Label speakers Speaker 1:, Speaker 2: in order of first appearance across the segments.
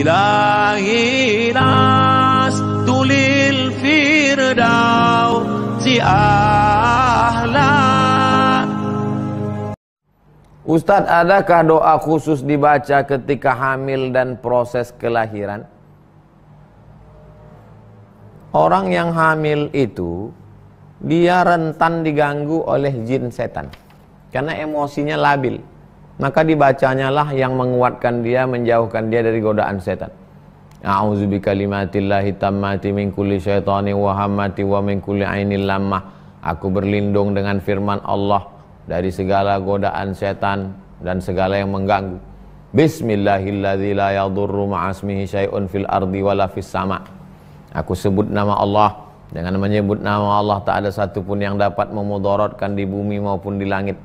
Speaker 1: Ilahi tulil firdausi ahla.
Speaker 2: Ustadz, adakah doa khusus dibaca ketika hamil dan proses kelahiran? Orang yang hamil itu, dia rentan diganggu oleh jin setan. Karena emosinya labil. Maka dibacanya lah yang menguatkan dia, menjauhkan dia dari godaan setan. A'udzu bikalimatillahi tammati min kulli syaitani wa hammati wa min kulli ainil lammah. Aku berlindung dengan firman Allah dari segala godaan setan dan segala yang mengganggu. Bismillahilladzi la yadurru ma'asmihi syai'un fil ardi wala fis sama'. Aku sebut nama Allah. Dengan menyebut nama Allah tak ada satupun yang dapat memudaratkan di bumi maupun di langit.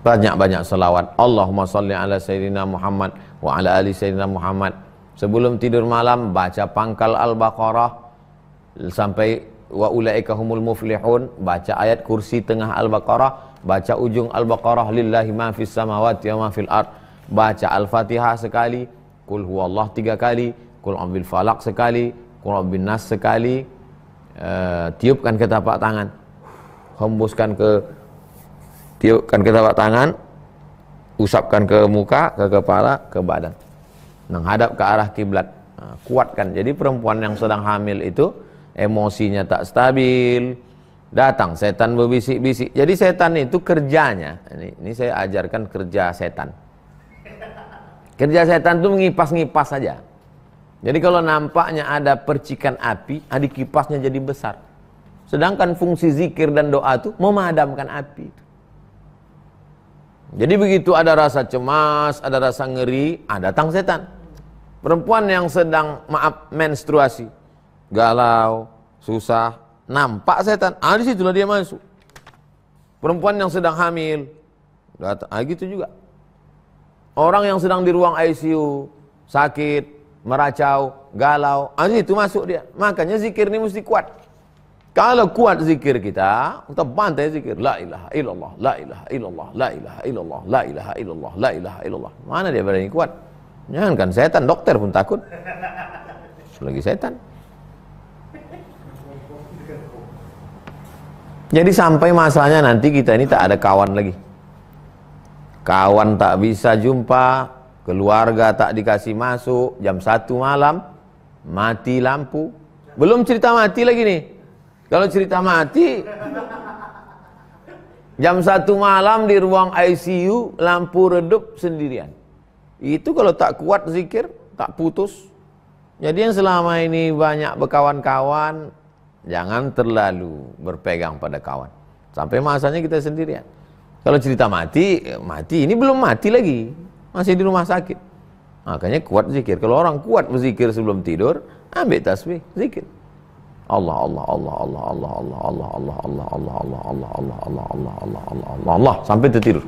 Speaker 2: Banyak-banyak selawat. Allahumma salli ala sayyidina Muhammad wa ala ali sayyidina Muhammad. Sebelum tidur malam baca pangkal Al-Baqarah sampai wa ulaika humul muflihun, baca ayat kursi tengah Al-Baqarah, baca ujung Al-Baqarah lillahi ma fis samawati wa ma fil ard, baca Al-Fatihah sekali, qul huwallah 3 kali, qul a'udzu falaq sekali, qul a'udzu nas sekali, tiupkan ke telapak tangan, tiupkan ke telapak tangan, usapkan ke muka, ke kepala, ke badan, menghadap ke arah kiblat. Kuatkan. Jadi perempuan yang sedang hamil itu emosinya tak stabil, datang setan berbisik-bisik. Jadi setan itu kerjanya, ini saya ajarkan kerja setan. Kerja setan itu mengipas-ngipas saja. Jadi kalau nampaknya ada percikan api, kipasnya jadi besar. Sedangkan fungsi zikir dan doa itu memadamkan api. Jadi begitu ada rasa cemas, ada rasa ngeri, datang setan. Perempuan yang sedang menstruasi, galau, susah, nampak setan, di situlah dia masuk. Perempuan yang sedang hamil, datang, gitu juga. Orang yang sedang di ruang ICU, sakit, meracau, galau, itu masuk dia. Makanya zikir ini mesti kuat. Kalau kuat zikir kita bantai zikir. La ilaha illallah, la ilaha illallah, la ilaha illallah, la ilaha illallah, la ilaha illallah. Mana dia berani kuat? Jangan kan setan, dokter pun takut. Lagi setan. Jadi sampai masanya nanti kita ini tak ada kawan lagi. Kawan tak bisa jumpa, keluarga tak dikasih masuk, jam 1 malam mati lampu. Belum cerita mati lagi nih. Kalau cerita mati, jam 1 malam di ruang ICU, lampu redup sendirian. Itu kalau tak kuat zikir, tak putus. Jadi yang selama ini banyak berkawan-kawan, jangan terlalu berpegang pada kawan. Sampai masanya kita sendirian. Kalau cerita mati, ini belum mati lagi. Masih di rumah sakit. Makanya kuat zikir. Kalau orang kuat berzikir sebelum tidur, ambil tasbih, zikir. Allah Allah Allah Allah Allah Allah Allah Allah Allah Allah Allah Allah Allah Allah Allah Allah Allah Allah sampai tertidur.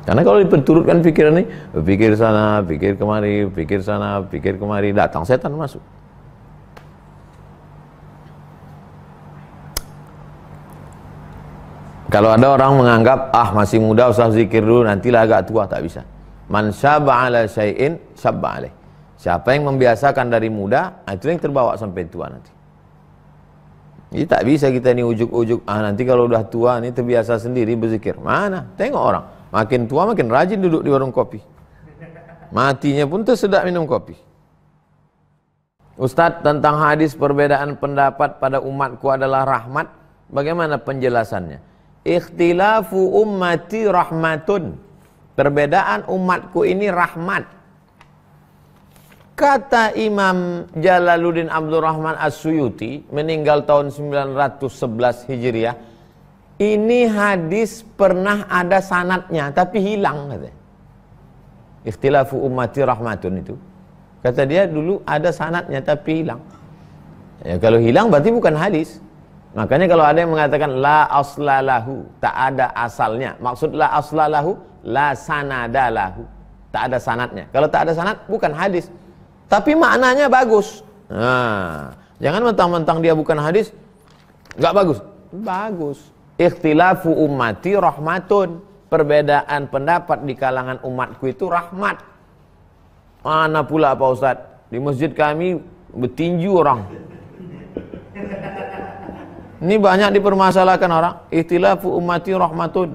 Speaker 2: Karena kalau diperturutkan pikiran ini, pikir sana, pikir kemari, pikir sana, pikir kemari, datang setan masuk. Kalau ada orang menganggap masih muda usah zikir dulu, nantilah agak tua, tak bisa. Man syaba ala syai'in syabba alaih. Siapa yang membiasakan dari muda, itu yang terbawa sampai tua nanti. Jadi tak bisa kita ini ujuk-ujuk, nanti kalau udah tua ini terbiasa sendiri berzikir. Mana? Tengok orang, makin tua makin rajin duduk di warung kopi. Matinya pun tersedak minum kopi. Ustadz, tentang hadis perbedaan pendapat pada umatku adalah rahmat, bagaimana penjelasannya? Ikhtilafu ummati rahmatun. Perbedaan umatku ini rahmat. Kata Imam Jalaluddin Abdul Rahman As-Suyuti, meninggal tahun 911 Hijriah, ini hadis pernah ada sanadnya tapi hilang katanya. Ikhtilafu ummati rahmatun itu, kata dia dulu ada sanadnya tapi hilang. Ya, kalau hilang berarti bukan hadis. Makanya kalau ada yang mengatakan la aslalahu, tak ada asalnya, maksud la aslalahu, la sanadalahu, tak ada sanadnya. Kalau tak ada sanad bukan hadis, tapi maknanya bagus. Jangan mentang-mentang dia bukan hadis nggak bagus. Bagus. Ikhtilafu ummati rahmatun. Perbedaan pendapat di kalangan umatku itu rahmat. Mana pula Pak Ustadz? Di masjid kami bertinju orang. Ini banyak dipermasalahkan orang. Ikhtilafu ummati rahmatun.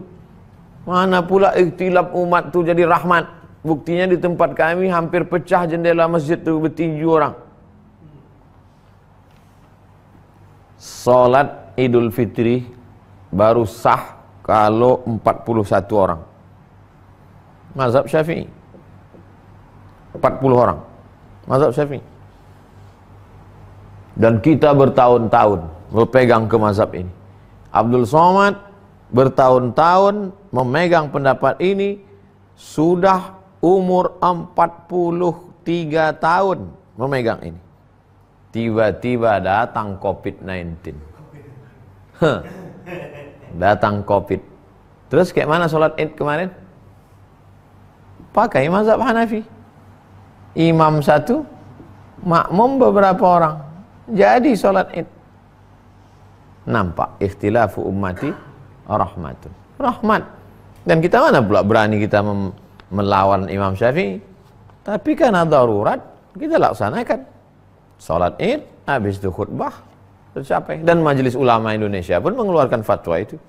Speaker 2: Mana pula ikhtilaf umat tu jadi rahmat. Buktinya di tempat kami hampir pecah jendela masjid tu bertinju orang. Salat Idul Fitri baru sah kalau 41 orang. Mazhab Syafi'i 40 orang. Mazhab Syafi'i. Dan kita bertahun-tahun berpegang ke mazhab ini. Abdul Somad bertahun-tahun memegang pendapat ini, sudah umur 43 tahun memegang ini. Tiba-tiba datang COVID-19. Datang COVID. Terus kayak mana sholat Id kemarin? Pakai mazhab Hanafi. Imam satu, makmum beberapa orang. Jadi sholat Id. Nampak ikhtilafu ummati rahmatun. Rahmat. Dan kita mana pula berani kita melawan Imam Syafi'i. Tapi karena darurat kita laksanakan. Salat Id, habis itu khutbah, tercapai. Dan Majelis Ulama Indonesia pun mengeluarkan fatwa itu.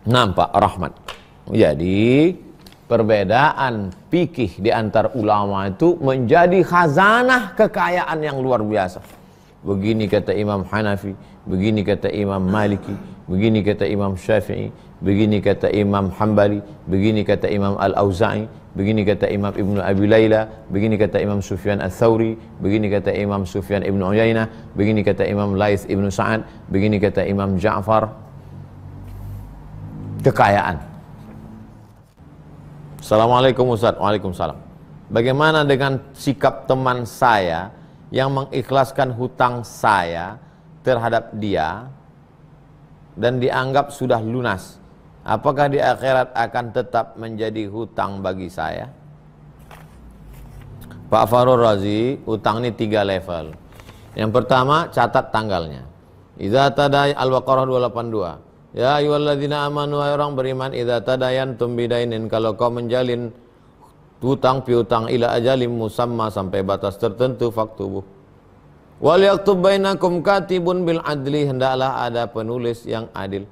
Speaker 2: Nampak rahmat. Jadi perbedaan fikih di antar ulama itu menjadi khazanah kekayaan yang luar biasa. Begini kata Imam Hanafi, begini kata Imam Maliki, begini kata Imam Syafi'i, begini kata Imam Hambali, begini kata Imam Al-Auza'i, begini kata Imam Ibnu Abi Layla, begini kata Imam Sufyan Ats-Tsauri, begini kata Imam Sufyan Ibnu Uyainah, begini kata Imam Laits Ibnu Sa'ad, begini kata Imam Ja'far. Kekayaan. Assalamualaikum Ustaz. Waalaikumsalam. Bagaimana dengan sikap teman saya yang mengikhlaskan hutang saya terhadap dia dan dianggap sudah lunas? Apakah di akhirat akan tetap menjadi hutang bagi saya? Pak Farul Razi, hutang ini 3 level. Yang pertama, catat tanggalnya. Idza tadai Al-Baqarah 282. Ya ayyuhalladzina amanu, wahai orang beriman, idza tadayantum bidainin, kalau kau menjalin hutang piutang ila ajalim musamma, sampai batas tertentu, faktubuh. Wal yaktub bainakum katibun bil adli, hendaklah ada penulis yang adil.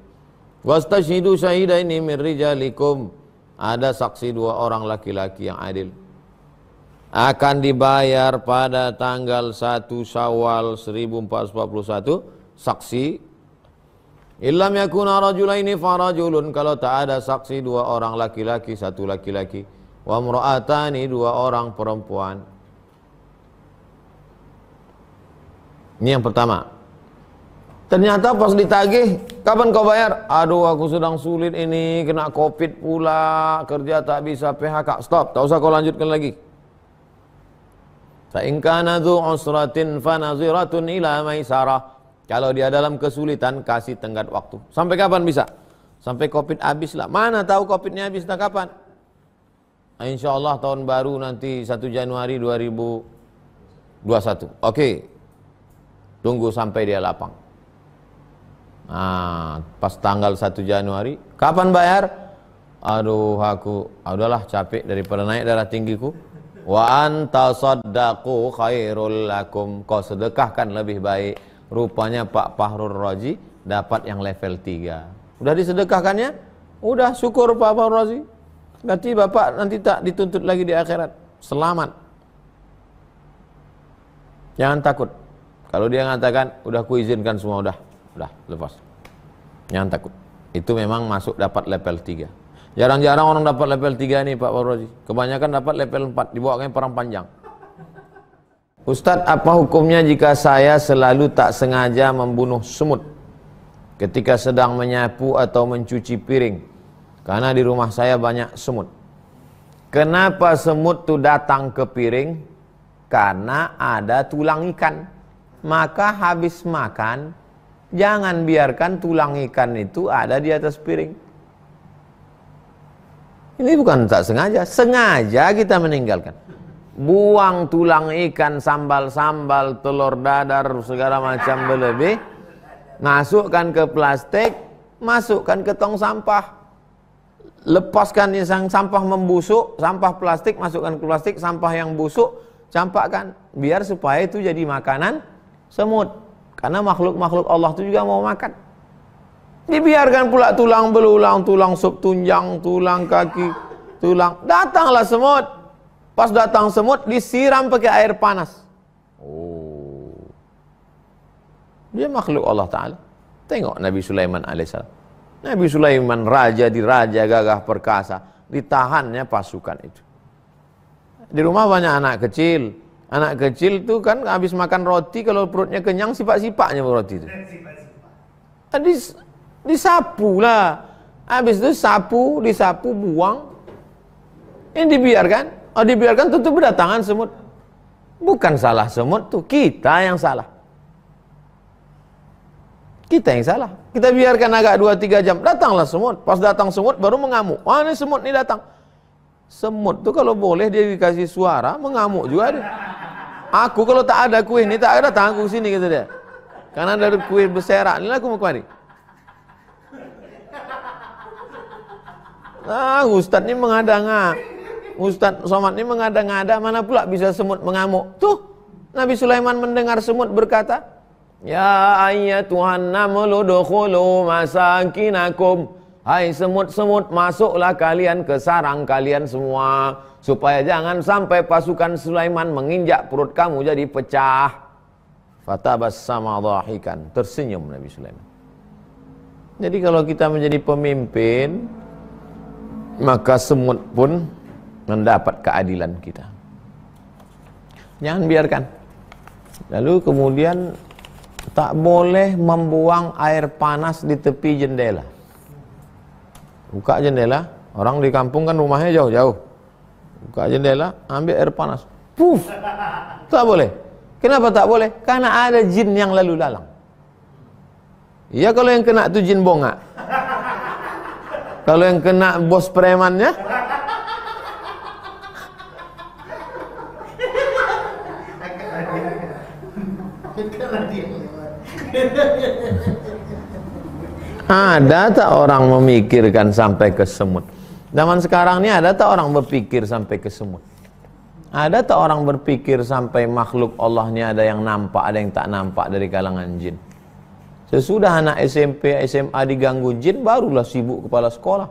Speaker 2: Wastashidu syahidaini min rijalikum, ada saksi 2 orang laki-laki yang adil. Akan dibayar pada tanggal 1 Syawal 1441 saksi. Illam yakuna rajulaini farajulun, kalau tak ada saksi 2 orang laki-laki, 1 laki-laki. Wa mra'atani, 2 orang perempuan. Ini yang pertama. Ternyata pas ditagih, kapan kau bayar? Aduh, aku sedang sulit ini, kena COVID pula, kerja tak bisa, PHK. Stop, tak usah kau lanjutkan lagi. Fa in kana dzu usratin fa naziratun ila maisarah. Kalau dia dalam kesulitan, kasih tenggat waktu. Sampai kapan bisa? Sampai COVID habis lah. Mana tahu COVID-nya habis, tak kapan? Insya Allah tahun baru nanti 1 Januari 2021. Oke. Tunggu sampai dia lapang. Nah, pas tanggal 1 Januari, kapan bayar? Aduh, udahlah capek daripada naik darah tinggiku. Wa anta saddaqu khairul lakum, kau sedekahkan lebih baik. Rupanya Pak Fahrul Razi dapat yang level 3. Udah disedekahkannya? Udah, syukur Pak Fahrul Razi. Berarti Bapak nanti tak dituntut lagi di akhirat. Selamat. Jangan takut. Kalau dia mengatakan, udah kuizinkan semua, udah lepas. Jangan takut. Itu memang masuk dapat level 3. Jarang-jarang orang dapat level 3 nih Pak Fahrul Razi. Kebanyakan dapat level 4, dibawakan perang panjang. Ustadz, apa hukumnya jika saya selalu tak sengaja membunuh semut ketika sedang menyapu atau mencuci piring? Karena di rumah saya banyak semut. Kenapa semut itu datang ke piring? Karena ada tulang ikan. Maka habis makan, jangan biarkan tulang ikan itu ada di atas piring. Ini bukan tak sengaja, sengaja kita meninggalkan. Buang tulang ikan, sambal-sambal, telur dadar, segala macam berlebih, masukkan ke plastik, masukkan ke tong sampah. lepaskan yang sampah membusuk, sampah plastik masukkan ke plastik, sampah yang busuk campakkan, biar supaya itu jadi makanan semut. Karena makhluk-makhluk Allah itu juga mau makan. Dibiarkan pula tulang belulang, tulang sup tunjang, tulang kaki, tulang. Datanglah semut. Pas datang semut disiram pakai air panas. Oh. Dia makhluk Allah Ta'ala. Tengok Nabi Sulaiman alaihissalam. Nabi Sulaiman raja gagah perkasa, ditahannya pasukan itu. Di rumah banyak anak kecil. Anak kecil itu kan habis makan roti, kalau perutnya kenyang sipak-sipaknya roti itu. Disapu lah. Habis itu disapu, buang. Ini dibiarkan. Oh, dibiarkan tentu berdatangan semut. Bukan salah semut tuh, kita yang salah. Kita yang salah. Kita biarkan agak 2-3 jam. Datanglah semut. Pas datang semut baru mengamuk. Wah, ini semut nih datang. Semut tuh kalau boleh dia dikasih suara, mengamuk juga dia. Aku kalau tak ada kue ini, tak ada datang aku sini gitu dia. Karena ada kue berserak, ini aku mau kemari. Ustaz ini mengada-ngada. Ustaz Somad ini mengada-ngada, mana pula bisa semut mengamuk. Tuh, Nabi Sulaiman mendengar semut berkata, ya ayyatuhan namlu dukhulu masakinakum. Hai semut-semut, masuklah kalian ke sarang kalian semua, supaya jangan sampai pasukan Sulaiman menginjak perut kamu jadi pecah. Fatabassama dhahikan, tersenyum Nabi Sulaiman. Jadi kalau kita menjadi pemimpin, maka semut pun mendapat keadilan kita. Jangan biarkan. Lalu kemudian tak boleh membuang air panas di tepi jendela. Buka jendela, orang di kampung kan rumahnya jauh-jauh. Buka jendela, ambil air panas. Puff. Tak boleh. Kenapa tak boleh? Karena ada jin yang lalu lalang. Iya, kalau yang kena itu jin bongak. Kalau yang kena bos premannya, ada tak orang memikirkan sampai ke semut? Zaman sekarang ini ada tak orang berpikir sampai ke semut? Ada tak orang berpikir sampai makhluk Allah ini ada yang nampak, ada yang tak nampak dari kalangan jin? Sesudah anak SMP, SMA diganggu jin, barulah sibuk kepala sekolah.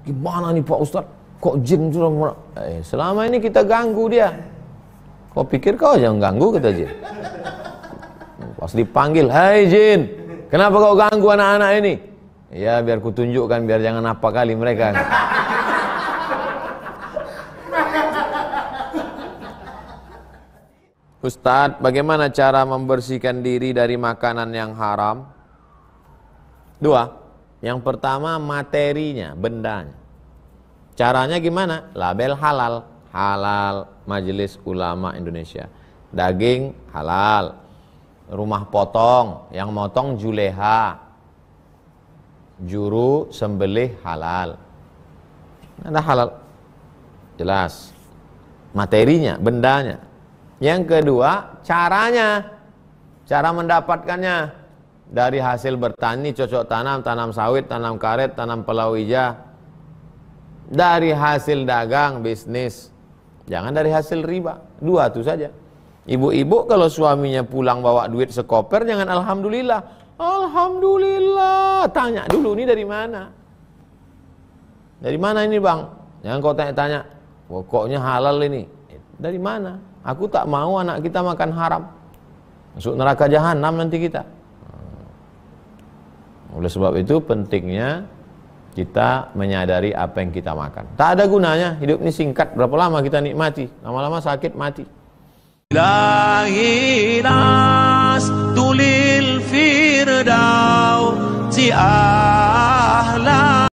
Speaker 2: Gimana nih Pak Ustadz? Kok jin sudah selama ini kita ganggu dia. Kau pikir kau aja mengganggu, kata jin. Pas dipanggil, hai jin, kenapa kau ganggu anak-anak ini? Ya biar kutunjukkan, biar jangan apa kali mereka. Ustadz, bagaimana cara membersihkan diri dari makanan yang haram? 2. Yang pertama materinya, bendanya. Caranya gimana? Label halal. Halal Majelis Ulama Indonesia. Daging halal. Rumah potong, yang motong juleha. Juru sembelih halal. Ada halal. Jelas. Materinya, bendanya. Yang kedua, caranya. Cara mendapatkannya. Dari hasil bertani, cocok tanam, tanam sawit, tanam karet, tanam palawija. Dari hasil dagang, bisnis. Jangan dari hasil riba. 2 itu saja. Ibu-ibu kalau suaminya pulang bawa duit sekoper, jangan alhamdulillah. Alhamdulillah. Tanya dulu, ini dari mana? Dari mana ini bang? Jangan kau tanya-tanya. Pokoknya halal ini. Dari mana? Aku tak mau anak kita makan haram. Masuk neraka jahanam nanti kita. Oleh sebab itu pentingnya kita menyadari apa yang kita makan. Tak ada gunanya, hidup ini singkat. Berapa lama kita nikmati? Lama-lama sakit mati.
Speaker 1: Ilahi